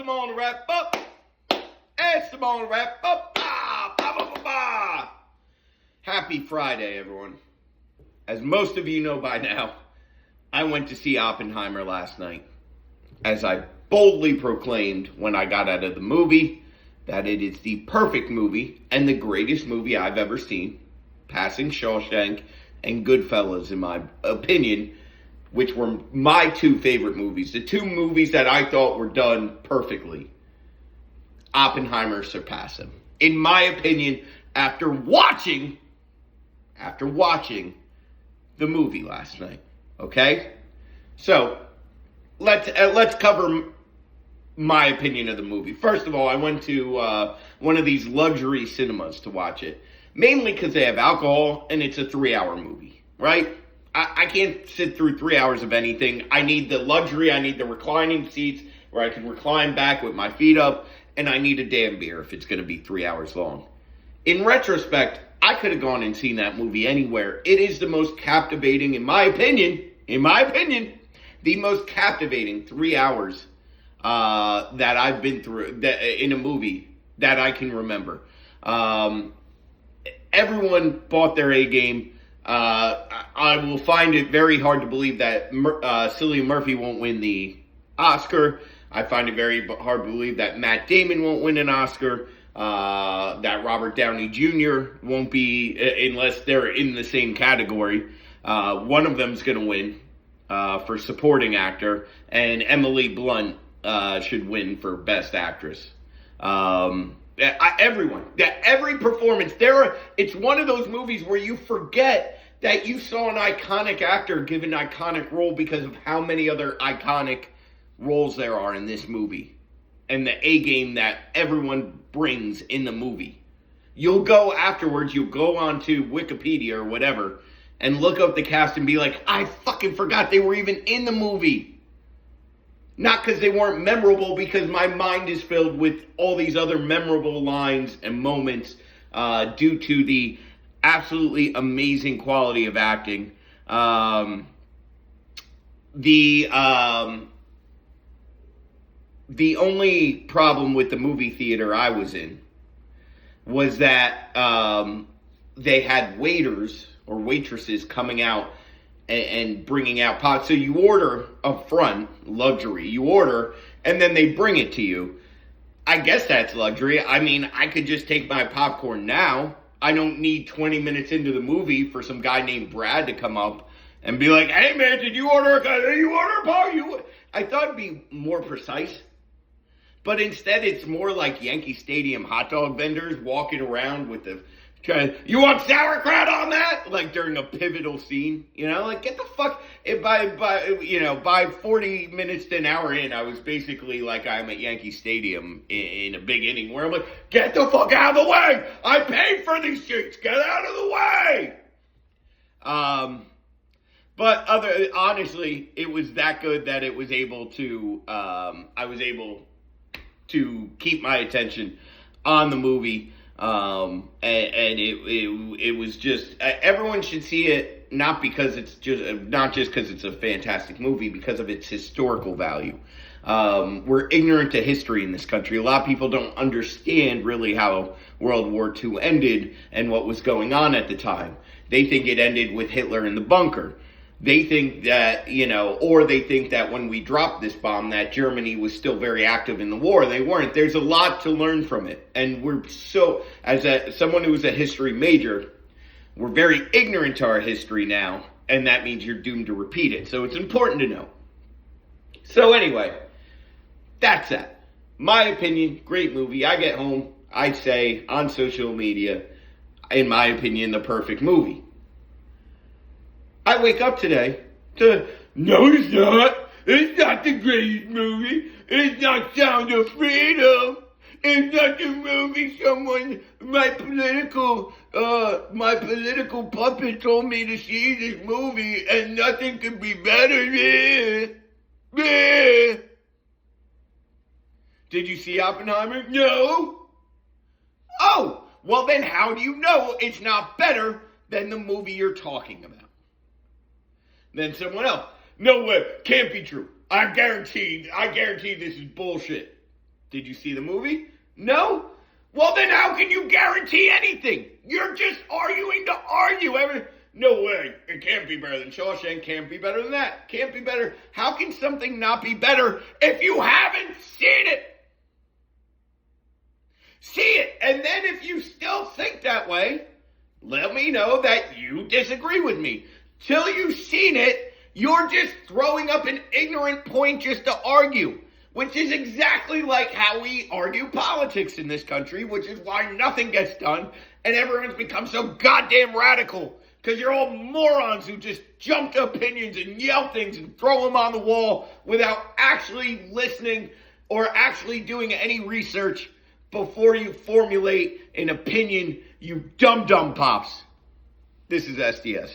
Simone wrap up. And Simone wrap up. Happy Friday, everyone. As most of you know by now, I went to see Oppenheimer last night. As I boldly proclaimed when I got out of the movie that it is the perfect movie and the greatest movie I've ever seen, passing Shawshank and Goodfellas in my opinion, which were my two favorite movies. The two movies that I thought were done perfectly. Oppenheimer surpassed them. In my opinion, after watching the movie last night. Okay? So, let's cover my opinion of the movie. First of all, I went to one of these luxury cinemas to watch it. Mainly because they have alcohol and it's a 3-hour movie. Right? I can't sit through 3 hours of anything. I need the luxury. I need the reclining seats where I can recline back with my feet up. And I need a damn beer if it's going to be 3 hours long. In retrospect, I could have gone and seen that movie anywhere. It is the most captivating, in my opinion, the most captivating 3 hours that I've been through in a movie that I can remember. Everyone bought their A game. I will find it very hard to believe that Cillian Murphy won't win the Oscar. I find it very hard to believe that Matt Damon won't win an Oscar, that Robert Downey Jr. won't be, unless they're in the same category. One of them's going to win for supporting actor, and Emily Blunt should win for best actress. Every performance, it's one of those movies where you forget that you saw an iconic actor give an iconic role because of how many other iconic roles there are in this movie and the A game that everyone brings in the movie. You'll go afterwards, you'll go onto Wikipedia or whatever and look up the cast and be like, I fucking forgot they were even in the movie. Not because they weren't memorable, because my mind is filled with all these other memorable lines and moments due to the absolutely amazing quality of acting. The only problem with the movie theater I was in was that they had waiters or waitresses coming out and bringing out pots. So you order up front, luxury, you order, and then they bring it to you. I guess that's luxury. I mean, I could just take my popcorn now. I don't need 20 minutes into the movie for some guy named Brad to come up and be like, hey man, did you order a pot? I thought it'd be more precise. But instead, it's more like Yankee Stadium hot dog vendors walking around with you want sauerkraut on that? Like during a pivotal scene, like get the fuck. By 40 minutes to an hour in, I was basically like I'm at Yankee Stadium in a big inning where I'm like, get the fuck out of the way! I paid for these seats. Get out of the way! But honestly, it was that good that it was able to. I was able to keep my attention on the movie, and it was just everyone should see it, not just because it's a fantastic movie, because of its historical value. We're ignorant to history in this country. A lot of people don't understand really how World War II ended and what was going on at the time. They think it ended with Hitler in the bunker. They think that, or they think that when we dropped this bomb that Germany was still very active in the war. They weren't. There's a lot to learn from it. And we're someone who's a history major, we're very ignorant to our history now. And that means you're doomed to repeat it. So it's important to know. So anyway, that's that. My opinion, great movie. I get home, I say on social media, in my opinion, the perfect movie. I wake up today to, no it's not. It's not the greatest movie. It's not Sound of Freedom. It's not the movie my political puppet told me to see this movie and nothing could be better. Did you see Oppenheimer? No. Oh, well then how do you know it's not better than the movie you're talking about? Then else. No way, can't be true. I guarantee this is bullshit. Did you see the movie? No? Well, then how can you guarantee anything? You're just arguing to argue. No way. It can't be better than Shawshank. Can't be better than that. Can't be better. How can something not be better if you haven't seen it? See it. And then if you still think that way, let me know that you disagree with me. Till you've seen it, you're just throwing up an ignorant point just to argue, which is exactly like how we argue politics in this country, which is why nothing gets done and everyone's become so goddamn radical. Because you're all morons who just jump to opinions and yell things and throw them on the wall without actually listening or actually doing any research before you formulate an opinion, you Dum-Dum pops. This is SDS.